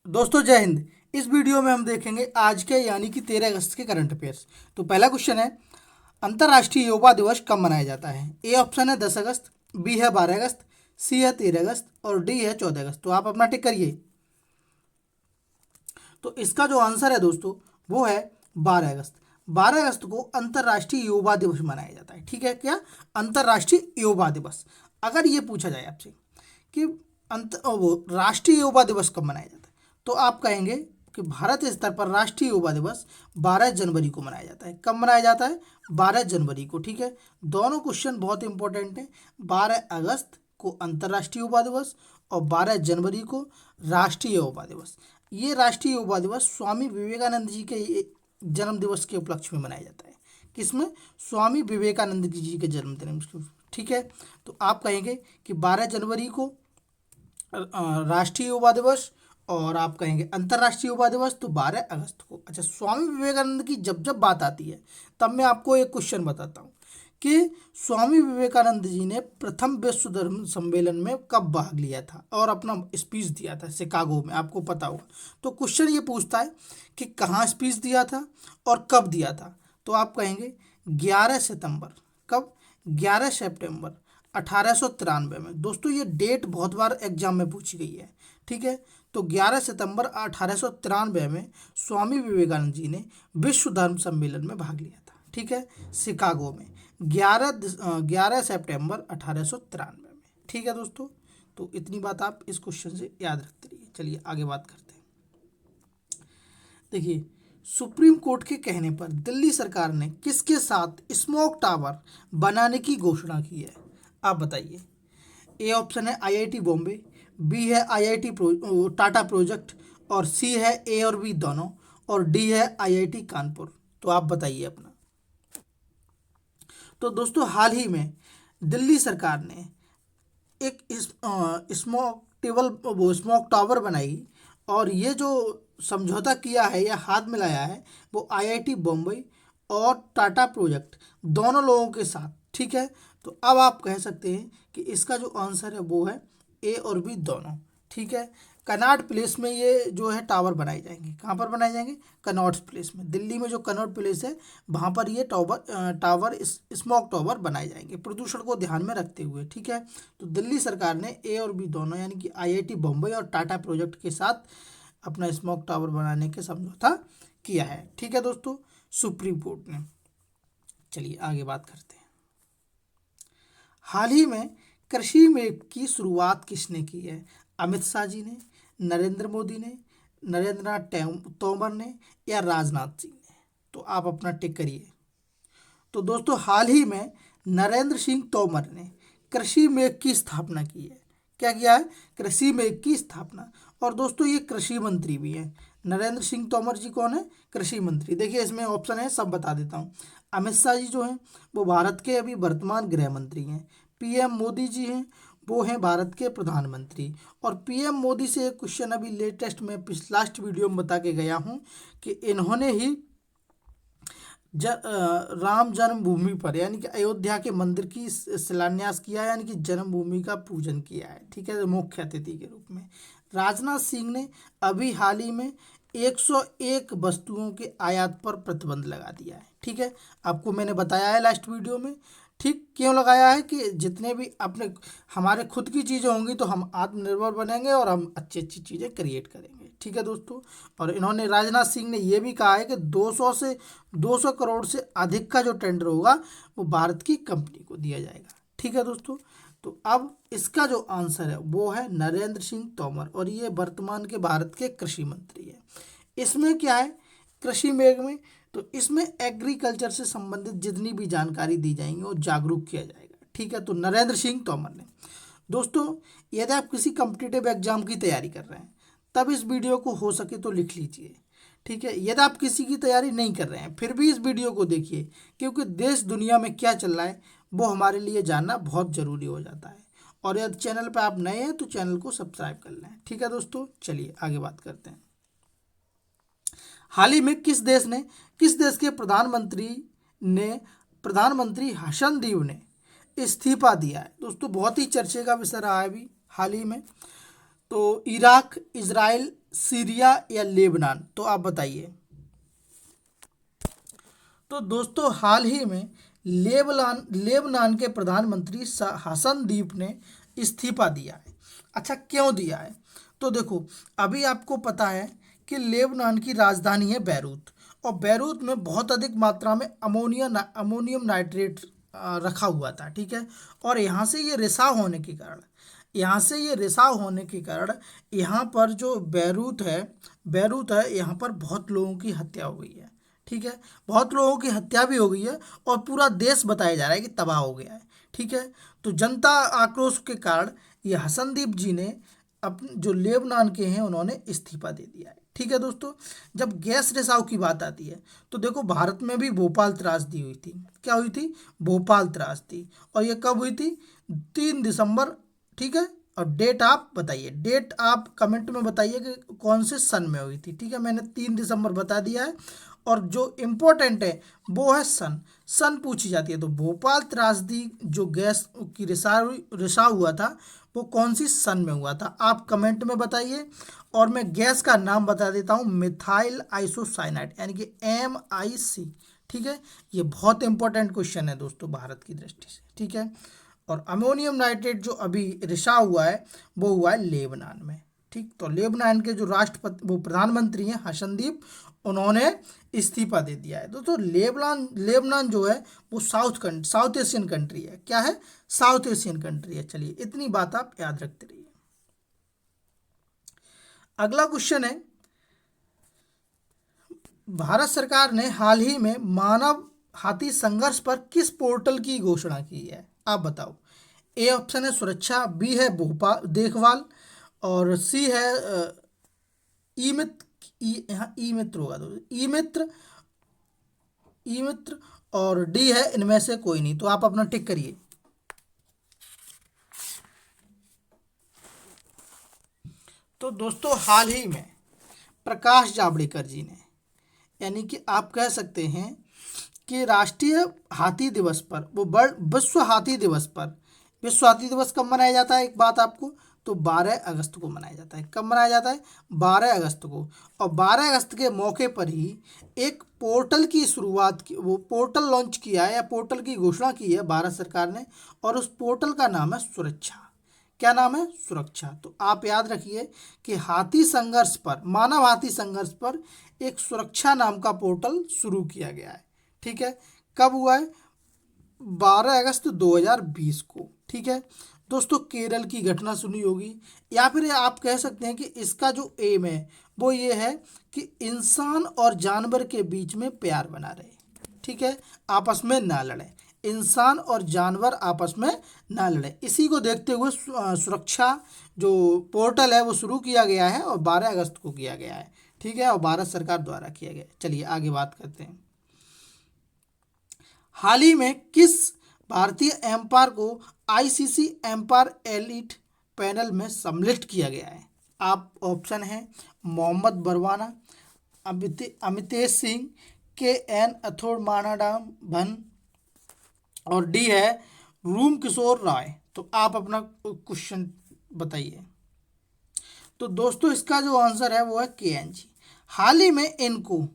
दोस्तों जय हिंद। इस वीडियो में हम देखेंगे आज के यानी कि 13 अगस्त के करंट अफेयर्स। तो पहला क्वेश्चन है, अंतर्राष्ट्रीय युवा दिवस कब मनाया जाता है? ए ऑप्शन है 10 अगस्त, बी है 12 अगस्त, सी है 13 अगस्त और डी है 14 अगस्त। तो आप अपना टिक करिए। तो इसका जो आंसर है दोस्तों वो है 12 अगस्त। 12 अगस्त को अंतर्राष्ट्रीय युवा दिवस मनाया जाता है। ठीक है, क्या अंतर्राष्ट्रीय युवा दिवस। अगर ये पूछा जाए आपसे कि वो राष्ट्रीय युवा दिवस कब मनाया जाता है, तो आप कहेंगे कि भारत स्तर पर राष्ट्रीय युवा दिवस 12 जनवरी को मनाया जाता है। कब मनाया जाता है? 12 जनवरी को। ठीक है, दोनों क्वेश्चन बहुत इंपॉर्टेंट हैं। 12 अगस्त को अंतर्राष्ट्रीय युवा दिवस और 12 जनवरी को राष्ट्रीय युवा दिवस। ये राष्ट्रीय युवा दिवस स्वामी विवेकानंद जी के जन्म दिवस के उपलक्ष्य में मनाया जाता है। किसमें? स्वामी विवेकानंद जी के जन्मदिन। ठीक है, तो आप कहेंगे कि 12 जनवरी को राष्ट्रीय युवा दिवस और आप कहेंगे अंतर्राष्ट्रीय युवा दिवस तो 12 अगस्त को। अच्छा, स्वामी विवेकानंद की जब जब बात आती है तब मैं आपको एक क्वेश्चन बताता हूँ कि स्वामी विवेकानंद जी ने प्रथम विश्व धर्म सम्मेलन में कब भाग लिया था और अपना स्पीच दिया था शिकागो में, आपको पता होगा। तो क्वेश्चन ये पूछता है कि कहाँ स्पीच दिया था और कब दिया था। तो आप कहेंगे 11 सितंबर। कब? 11 सितंबर 1893 में। दोस्तों ये डेट बहुत बार एग्जाम में पूछी गई है। ठीक है, तो 11 सितंबर 1893 में स्वामी विवेकानंद जी ने विश्व धर्म सम्मेलन में भाग लिया था। ठीक है, शिकागो में 11 सितंबर 1893 में। ठीक है दोस्तों, तो इतनी बात आप इस क्वेश्चन से याद रखते रहिए। चलिए आगे बात करते हैं। देखिए, सुप्रीम कोर्ट के कहने पर दिल्ली सरकार ने किसके साथ स्मोक टावर बनाने की घोषणा की है? आप बताइए। ए ऑप्शन है आईआईटी बॉम्बे, बी है आईआईटी टाटा प्रोजेक्ट और सी है ए और बी दोनों और डी है आईआईटी कानपुर। तो आप बताइए अपना। तो दोस्तों हाल ही में दिल्ली सरकार ने एक स्मोक टावर बनाई और ये जो समझौता किया है या हाथ मिलाया है वो आईआईटी बम्बई और टाटा प्रोजेक्ट दोनों लोगों के साथ। ठीक है, तो अब आप कह सकते हैं कि इसका जो आंसर है वो है ए और बी दोनों। ठीक है, कनॉट प्लेस में ये जो है टावर बनाए जाएंगे। कहाँ पर बनाए जाएंगे? कनॉट प्लेस में। दिल्ली में जो कनॉट प्लेस है वहाँ पर ये टावर स्मोक टावर बनाए जाएंगे प्रदूषण को ध्यान में रखते हुए। ठीक है, तो दिल्ली सरकार ने ए और बी दोनों यानी कि आईआईटी बम्बई और टाटा प्रोजेक्ट के साथ अपना स्मोक टावर बनाने के समझौता किया है। ठीक है दोस्तों, सुप्रीम कोर्ट ने। चलिए आगे बात करते हैं। हाल ही में कृषि मेले की शुरुआत किसने की है? अमित शाह जी ने, नरेंद्र मोदी ने, नरेंद्र नाथ तोमर ने या राजनाथ सिंह ने? तो आप अपना टिक करिए। तो दोस्तों हाल ही में नरेंद्र सिंह तोमर ने कृषि मेघ की स्थापना की है। क्या किया है? कृषि मेघ की स्थापना। और दोस्तों ये कृषि मंत्री भी हैं। नरेंद्र सिंह तोमर जी कौन है? कृषि मंत्री। देखिए इसमें ऑप्शन है, सब बता देता हूँ। अमित शाह जी जो हैं वो भारत के अभी वर्तमान गृह मंत्री हैं। पीएम मोदी जी हैं, वो हैं भारत के प्रधानमंत्री। और पीएम मोदी से एक क्वेश्चन अभी लेटेस्ट में लास्ट वीडियो में बता के गया हूँ कि इन्होंने ही राम जन्मभूमि पर यानी कि अयोध्या के मंदिर की शिलान्यास किया है, यानी कि जन्मभूमि का पूजन किया है। ठीक है, मुख्य अतिथि के रूप में। राजनाथ सिंह ने अभी हाल ही में 101 वस्तुओं के आयात पर प्रतिबंध लगा दिया है। ठीक है, आपको मैंने बताया है लास्ट वीडियो में। ठीक, क्यों लगाया है कि जितने भी अपने हमारे खुद की चीज़ें होंगी तो हम आत्मनिर्भर बनेंगे और हम अच्छी अच्छी चीज़ें क्रिएट करेंगे। ठीक है दोस्तों, और इन्होंने राजनाथ सिंह ने ये भी कहा है कि 200 करोड़ से अधिक का जो टेंडर होगा वो भारत की कंपनी को दिया जाएगा। ठीक है दोस्तों, तो अब इसका जो आंसर है वो है नरेंद्र सिंह तोमर और ये वर्तमान के भारत के कृषि मंत्री है। इसमें क्या है कृषि मेघ में? तो इसमें एग्रीकल्चर से संबंधित जितनी भी जानकारी दी जाएंगी वो जागरूक किया जाएगा। ठीक है, तो नरेंद्र सिंह तोमर ने। दोस्तों यदि आप किसी कम्पिटिटिव एग्जाम की तैयारी कर रहे हैं तब इस वीडियो को हो सके तो लिख लीजिए। ठीक है, यदि आप किसी की तैयारी नहीं कर रहे हैं फिर भी इस वीडियो को देखिए, क्योंकि देश दुनिया में क्या चल रहा है वो हमारे लिए जानना बहुत ज़रूरी हो जाता है। और यदि चैनल पर आप नए हैं तो चैनल को सब्सक्राइब कर लें। ठीक है दोस्तों, चलिए आगे बात करते हैं। हाल ही में किस देश के प्रधानमंत्री हसन दीव ने इस्तीफा दिया है? दोस्तों बहुत ही चर्चे का विषय रहा है अभी हाल ही में। तो इराक, इजराइल सीरिया या लेबनान? तो आप बताइए। तो दोस्तों हाल ही में लेबनान के प्रधानमंत्री हसन दीप ने इस्तीफा दिया है। अच्छा, क्यों दिया है? तो देखो, अभी आपको पता है कि लेबनान की राजधानी है बैरूत, और बैरूत में बहुत अधिक मात्रा में अमोनियम नाइट्रेट रखा हुआ था, ठीक है। और यहाँ से ये रिसाव होने के कारण यहाँ पर जो बैरूत है यहाँ पर बहुत लोगों की हत्या हो गई है, ठीक है। बहुत लोगों की हत्या भी हो गई है, और पूरा देश बताया जा रहा है कि तबाह हो गया है, ठीक है। तो जनता आक्रोश के कारण ये हसनदीप जी ने अपने जो लेबनान के हैं उन्होंने इस्तीफा दे दिया है, ठीक है दोस्तों। जब गैस रिसाव की बात आती है तो देखो, भारत में भी भोपाल त्रासदी हुई थी। क्या हुई थी? भोपाल त्रासदी। और ये कब हुई थी? 3 दिसंबर, ठीक है। और डेट आप बताइए, डेट आप कमेंट में बताइए कि कौन से सन में हुई थी, ठीक है। मैंने 3 दिसंबर बता दिया है। और जो इम्पोर्टेंट है वो है सन। सन पूछी जाती है, तो भोपाल त्रासदी जो गैस की रिसाव हुआ था वो कौन सी सन में हुआ था, आप कमेंट में बताइए। और मैं गैस का नाम बता देता हूँ, मिथाइल आइसोसाइनाइड, यानी कि MIC, ठीक है। ये बहुत इंपॉर्टेंट क्वेश्चन है दोस्तों भारत की दृष्टि से, ठीक है। और अमोनियम नाइट्रेट जो अभी रिसाव हुआ है वो हुआ है लेबनान में, ठीक। तो लेबनान के जो राष्ट्रपति वो प्रधानमंत्री हैं हसनदीप, उन्होंने इस्तीफा दे दिया है। दोस्तों लेबनान जो है वो साउथ एशियन कंट्री है। क्या है? साउथ एशियन कंट्री है। चलिए, इतनी बात आप याद रखते रहिए। अगला क्वेश्चन है, भारत सरकार ने हाल ही में मानव हाथी संघर्ष पर किस पोर्टल की घोषणा की है? आप बताओ। ए ऑप्शन है सुरक्षा, बी है भोपाल देखभाल, और सी है ई मित्र, यहाँ ई मित्र होगा, तो ई मित्र, और डी है इनमें से कोई नहीं। तो आप अपना टिक करिए। तो दोस्तों हाल ही में प्रकाश जावड़ेकर जी ने, यानी कि आप कह सकते हैं कि राष्ट्रीय हाथी दिवस पर, वो वर्ल्ड विश्व हाथी दिवस कब मनाया जाता है? एक बात आपको, तो 12 अगस्त को मनाया जाता है। कब मनाया जाता है? 12 अगस्त को। और 12 अगस्त के मौके पर ही एक पोर्टल की शुरुआत की, वो पोर्टल लॉन्च किया है या पोर्टल की घोषणा की है भारत सरकार ने, और उस पोर्टल का नाम है सुरक्षा। क्या नाम है? सुरक्षा। तो आप याद रखिए कि मानव हाथी संघर्ष पर एक सुरक्षा नाम का पोर्टल शुरू किया गया है, ठीक है। कब हुआ है? 12 अगस्त 2020 को, ठीक है दोस्तों। केरल की घटना सुनी होगी, या फिर आप कह सकते हैं कि इसका जो एम है वो ये है कि इंसान और जानवर के बीच में प्यार बना रहे, ठीक है। आपस में ना लड़े, इंसान और जानवर आपस में ना लड़े। इसी को देखते हुए सुरक्षा जो पोर्टल है वो शुरू किया गया है, और 12 अगस्त को किया गया है, ठीक है। और भारत सरकार द्वारा किया गया है। चलिए आगे बात करते हैं। हाल ही में किस भारतीय एम्पायर को ICC एम्पायर एलिट पैनल में सम्मिलित किया गया है? आप ऑप्शन है मोहम्मद बरवाना, अमितेश सिंह, KN अथोमानाडम, और डी है रूम किशोर राय। तो आप अपना क्वेश्चन बताइए। तो दोस्तों इसका जो आंसर है वो है KN जी। हाल ही में इनको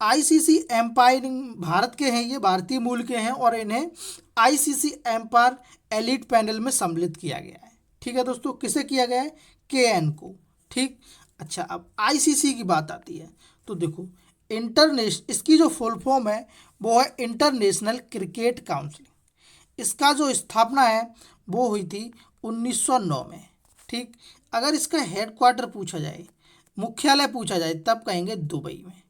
ICC एम्पायरिंग, भारत के हैं ये, भारतीय मूल के हैं, और इन्हें ICC एम्पायर एलिट पैनल में सम्मिलित किया गया है, ठीक है दोस्तों। किसे किया गया है? KN को, ठीक। अच्छा, अब ICC की बात आती है तो देखो, इसकी जो फुल फॉर्म है वो है इंटरनेशनल क्रिकेट काउंसिल। इसका जो स्थापना है वो हुई थी 1909 में, ठीक। अगर इसका हेडक्वार्टर पूछा जाए, मुख्यालय पूछा जाए, तब कहेंगे दुबई में।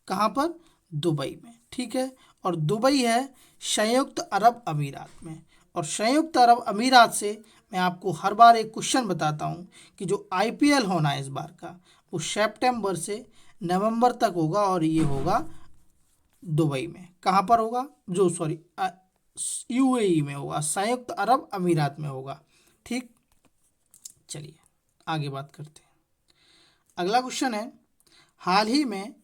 कहाँ पर? दुबई में, ठीक है। और दुबई है संयुक्त अरब अमीरात में। और संयुक्त अरब अमीरात से मैं आपको हर बार एक क्वेश्चन बताता हूँ कि जो IPL होना है इस बार का, वो सितंबर से नवंबर तक होगा, और ये होगा दुबई में। कहाँ पर होगा? जो सॉरी UAE में होगा, संयुक्त अरब अमीरात में होगा, ठीक। चलिए आगे बात करते हैं। अगला क्वेश्चन है, हाल ही में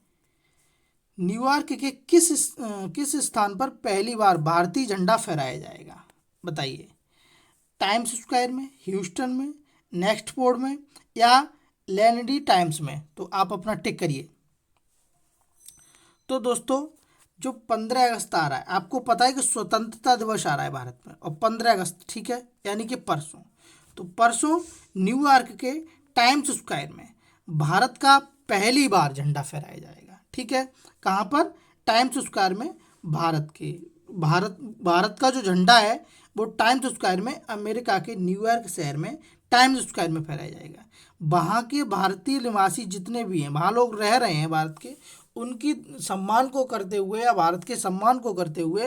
न्यूयॉर्क के किस स्थान पर पहली बार भारतीय झंडा फहराया जाएगा? बताइए। टाइम्स स्क्वायर में, ह्यूस्टन में, नेक्स्ट पोर्ट में, या लेनिडी टाइम्स में, तो आप अपना टिक करिए। तो दोस्तों जो 15 अगस्त आ रहा है, आपको पता है कि स्वतंत्रता दिवस आ रहा है भारत में, और 15 अगस्त, ठीक है, यानी कि परसों। तो परसों न्यूयॉर्क के टाइम्स स्क्वायर में भारत का पहली बार झंडा फहराया जाएगा, ठीक है। कहाँ पर? टाइम्स स्क्वायर में। भारत का जो झंडा है वो टाइम्स स्क्वायर में, अमेरिका के न्यूयॉर्क शहर में टाइम्स स्क्वायर में फहराया जाएगा। वहाँ के भारतीय निवासी जितने भी हैं, वहाँ लोग रह रहे हैं भारत के, उनकी सम्मान को करते हुए या भारत के सम्मान को करते हुए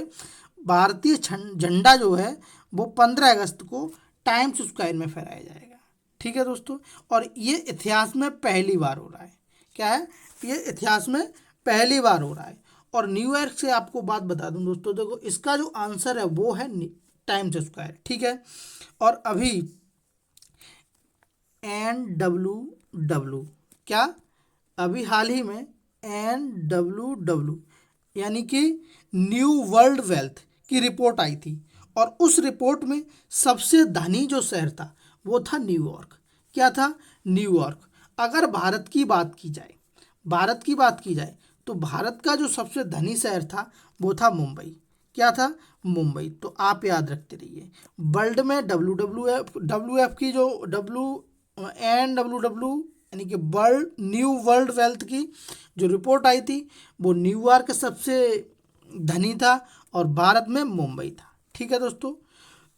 भारतीय झंडा जो है वो 15 अगस्त को टाइम्स स्क्वायर में फहराया जाएगा, ठीक है दोस्तों। और ये इतिहास में पहली बार हो रहा है। क्या है? ये इतिहास में पहली बार हो रहा है। और न्यूयॉर्क से आपको बात बता दूं दोस्तों, देखो इसका जो आंसर है वो है टाइम्स स्क्वायर, ठीक है। और अभी NWW, क्या? अभी हाल ही में NWW यानी कि न्यू वर्ल्ड वेल्थ की रिपोर्ट आई थी, और उस रिपोर्ट में सबसे धनी जो शहर था वो था न्यूयॉर्क। क्या था? न्यूयॉर्क। अगर भारत की बात की जाए तो भारत का जो सबसे धनी शहर था वो था मुंबई। क्या था? मुंबई। तो आप याद रखते रहिए, वर्ल्ड में WWF की जो NWW यानी कि न्यू वर्ल्ड वेल्थ की जो रिपोर्ट आई थी वो न्यूयॉर्क सबसे धनी था और भारत में मुंबई था, ठीक है दोस्तों।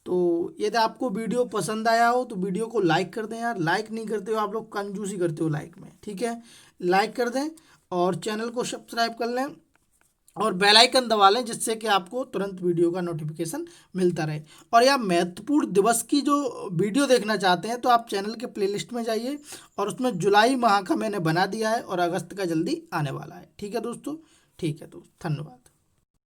तो यदि आपको वीडियो पसंद आया हो तो वीडियो को लाइक कर दें यार, लाइक नहीं करते हो आप लोग, कंजूसी करते हो लाइक में, ठीक है। लाइक कर दें और चैनल को सब्सक्राइब कर लें और बेल आइकन दबा लें, जिससे कि आपको तुरंत वीडियो का नोटिफिकेशन मिलता रहे। और यह महत्वपूर्ण दिवस की जो वीडियो देखना चाहते हैं तो आप चैनल के प्लेलिस्ट में जाइए, और उसमें जुलाई माह का मैंने बना दिया है और अगस्त का जल्दी आने वाला है, ठीक है दोस्तों। ठीक है दोस्त, धन्यवाद।